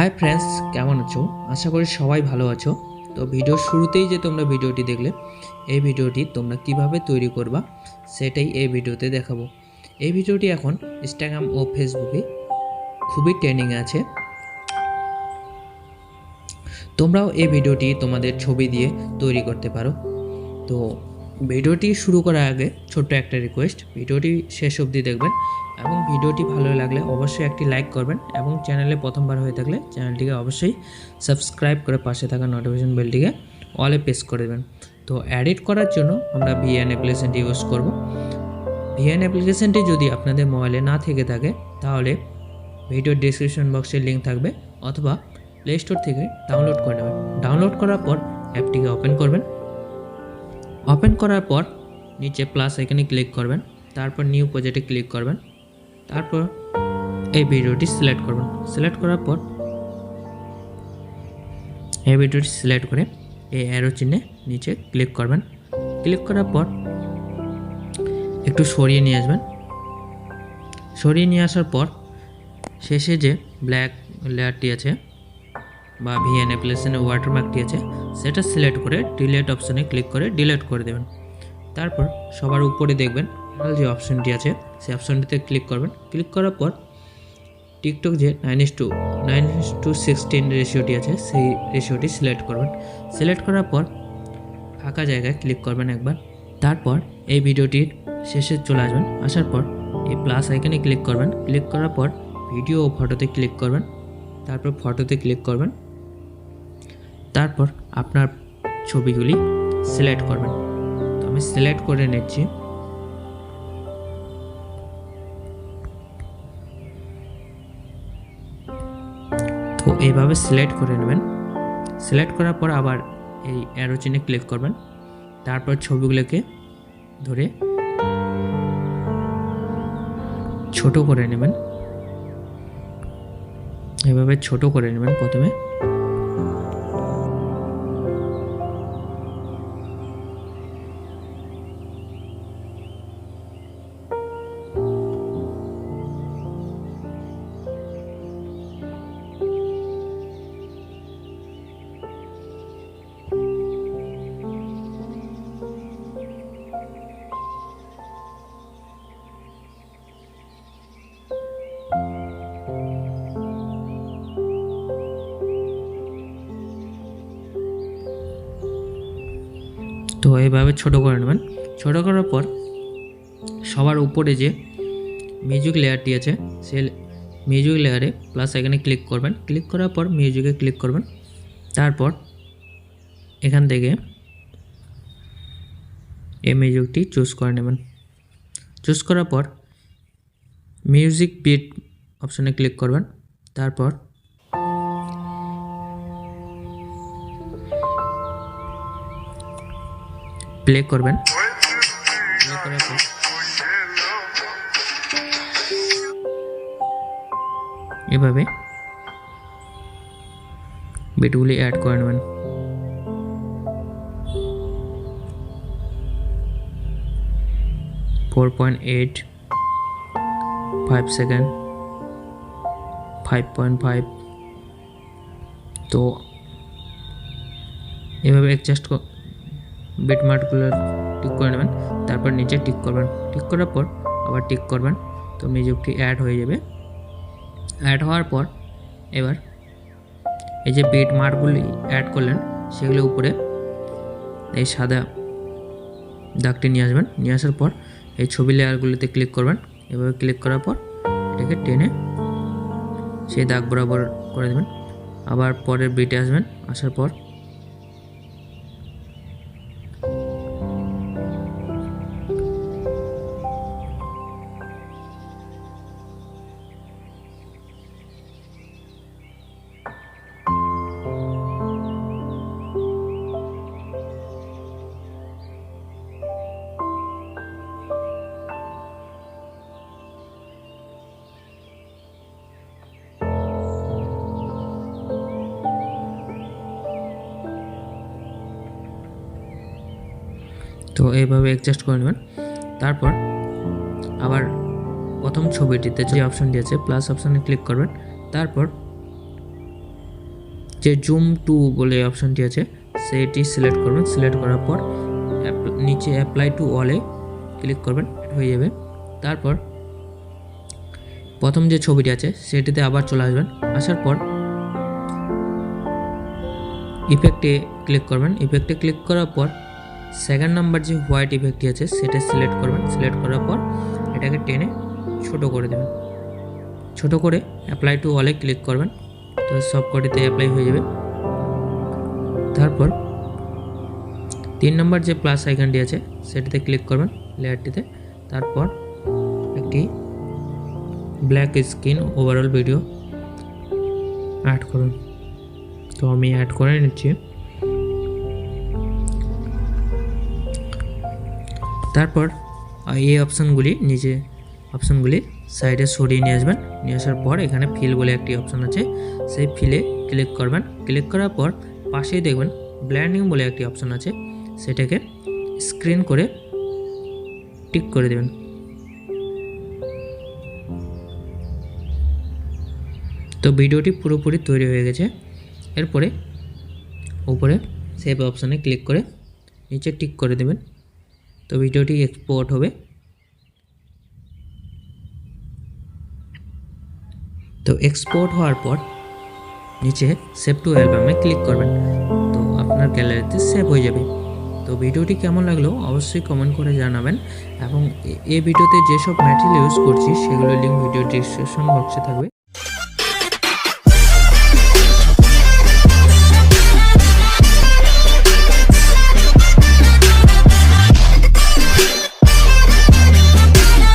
Hi friends केमन आछो आशा करी सबाई भालो आछो। तो भिडियो शुरूतेई जे तोमरा भिडियोटी देखले এই ভিডিওটি তোমরা কিভাবে তৈরি করবা সেটাই এই ভিডিওতে দেখাবো। এই ভিডিওটি এখন ইনস্টাগ্রাম ও ফেসবুকে খুবই ট্রেন্ডিং আছে। তোমরাও এই ভিডিওটি তোমাদের ছবি দিয়ে তৈরি করতে পারো। তো ভিডিওটি শুরু করার আগে ছোট্ট একটা রিকোয়েস্ট, ভিডিওটি শেষ অবধি দেখবেন এবং ভিডিওটি ভালো লাগলে অবশ্যই একটি লাইক করবেন এবং চ্যানেলে প্রথমবার হয়ে থাকলে চ্যানেলটিকে অবশ্যই সাবস্ক্রাইব করে পাশে থাকা নোটিফিকেশন বেলটিকে অলে প্রেস করে দেবেন। তো এডিট করার জন্য আমরা ভিএন অ্যাপ্লিকেশনটি ইউজ করব। ভিএন অ্যাপ্লিকেশনটি যদি আপনাদের মোবাইলে না থেকে থাকে তাহলে ভিডিও ডেসক্রিপশন বক্সে লিঙ্ক থাকবে অথবা প্লে স্টোর থেকে ডাউনলোড করে নেবেন। ডাউনলোড করার পর অ্যাপটিকে ওপেন করবেন। ওপেন করার পর নিচে প্লাস আইকনে ক্লিক করবেন, তারপর নিউ প্রজেক্টে ক্লিক করবেন, তারপর এই ভিডিওটি সিলেক্ট করবেন। সিলেক্ট করার পর এই ভিডিওটি সিলেক্ট করে এই অ্যারো চিহ্নে নিচে ক্লিক করবেন। ক্লিক করার পর একটু সরিয়ে নিয়ে আসবেন। সরিয়ে নিয়ে আসার পর শেষে যে ব্ল্যাক লেয়ারটি আছে বা ভিএন অ্যাপ্লিকেশনের ওয়াটারমার্কটি আছে সেটা সিলেক্ট করে ডিলিট অপশনে ক্লিক করে ডিলিট করে দেবেন। তারপর সবার উপরে দেখবেন যে অপশনটি আছে সেই অপশনটিতে ক্লিক করবেন। ক্লিক করার পর টিকটক যে 9:16 রেশিওটি আছে সেই রেশিওটি সিলেক্ট করবেন। সিলেক্ট করার পর ফাঁকা জায়গায় ক্লিক করবেন একবার। তারপর এই ভিডিওটির শেষে চলে আসবেন। আসার পর এই প্লাস আইকনে ক্লিক করবেন। ক্লিক করার পর ভিডিও ও ফটোতে ক্লিক করবেন। তারপর ফটোতে ক্লিক করবেন। তারপর আপনার ছবিগুলি সিলেক্ট করবেন। তো আমি সিলেক্ট করে নিচ্ছি। তো এইভাবে সিলেক্ট করে নেবেন। সিলেক্ট করার পর আবার এই অ্যারো চিহ্নে ক্লিক করবেন। তারপর ছবিগুলোকে ধরে ছোট করে নেবেন। এভাবে ছোট করে নেবেন প্রথমে। তো এইভাবে ছোট করে নেবেন। ছোট করার পর সবার উপরে যে মিউজিক লেয়ারটি আছে সেই মিউজিক লেয়ারে প্লাস এখানে ক্লিক করবেন। ক্লিক করার পর মিউজিকে ক্লিক করবেন। তারপর এখান থেকে এই মিউজিকটি চুজ করে নেবেন। চুজ করার পর মিউজিক বিট অপশনে ক্লিক করবেন। তারপর প্লে করবেন। প্লে করার পর এভাবে বিটগুলি অ্যাড করে নেবেন। .8 5 সেকেন্ড 5.5। তো এভাবে অ্যাডজাস্ট বিট মার্কগুলো টিক করে নেবেন। তারপর নিচে টিক করবেন। টিক করার পর আবার টিক করবেন। তো মিউজিকটি অ্যাড হয়ে যাবে। অ্যাড হওয়ার পর এবার এই যে বিট মার্কগুলি অ্যাড করলেন সেগুলো উপরে এই সাদা দাগটি নিয়ে আসবেন। নিয়ে আসার পর এই ছবি লেয়ারগুলিতে ক্লিক করবেন। এভাবে ক্লিক করার পর এটাকে টেনে সেই দাগ বরাবর করে দেবেন। আবার পরের বিটে আসবেন। আসার পর তো এইভাবে অ্যাডজাস্ট করে নেবেন। তারপর আবার প্রথম ছবিটিতে যে অপশনটি আছে প্লাস অপশনে ক্লিক করবেন। তারপর যে জুম টু বলে অপশানটি আছে সেটি সিলেক্ট করবেন। সিলেক্ট করার পর নিচে অ্যাপ্লাই টু অলে ক্লিক করবেন, হয়ে যাবে। তারপর প্রথম যে ছবিটি আছে সেটিতে আবার চলে আসবেন। আসার পর ইফেক্টে ক্লিক করবেন। ইফেক্টে ক্লিক করার পর সেকেন্ড নাম্বার যে হোয়াইট ইফেক্টটি আছে সেটা সিলেক্ট করবেন। সিলেক্ট করার পর এটাকে টেনে ছোট করে দেবেন। ছোট করে অ্যাপ্লাই টু অলে ক্লিক করবেন, তো সব কটিতে অ্যাপ্লাই হয়ে যাবে। তারপর 3 নম্বর যে প্লাস আইকনটি আছে সেটাতে ক্লিক করবেন লেয়ারটিতে। তারপর একটি black screen overall video add করুন। তো আমি অ্যাড করে নিচ্ছি। তারপর এই অপশানগুলি নিচে অপশানগুলি সাইডে সরিয়ে নিয়ে আসবেন। নিয়ে আসার পর এখানে ফিল বলে একটি অপশান আছে, সেই ফিলে ক্লিক করবেন। ক্লিক করার পর পাশেই দেখবেন ব্ল্যান্ডিং বলে একটি অপশান আছে, সেটাকে স্ক্রিন করে টিক করে দেবেন। তো ভিডিওটি পুরোপুরি তৈরি হয়ে গেছে। এরপরে উপরে সেভ অপশানে ক্লিক করে নিচে টিক করে দেবেন। তো ভিডিওটি এক্সপোর্ট হবে। তো এক্সপোর্ট হওয়ার পর নিচে সেভ টু অ্যালবামে ক্লিক করবেন, তো আপনার গ্যালারিতে সেভ হয়ে যাবে। তো ভিডিওটি কেমন লাগলো অবশ্যই কমেন্ট করে জানাবেন, এবং এই ভিডিওতে যেসব ম্যাটেরিয়াল ইউজ করছি সেগুলোর লিঙ্ক ভিডিও ডিসক্রিপশন বক্সে থাকবে।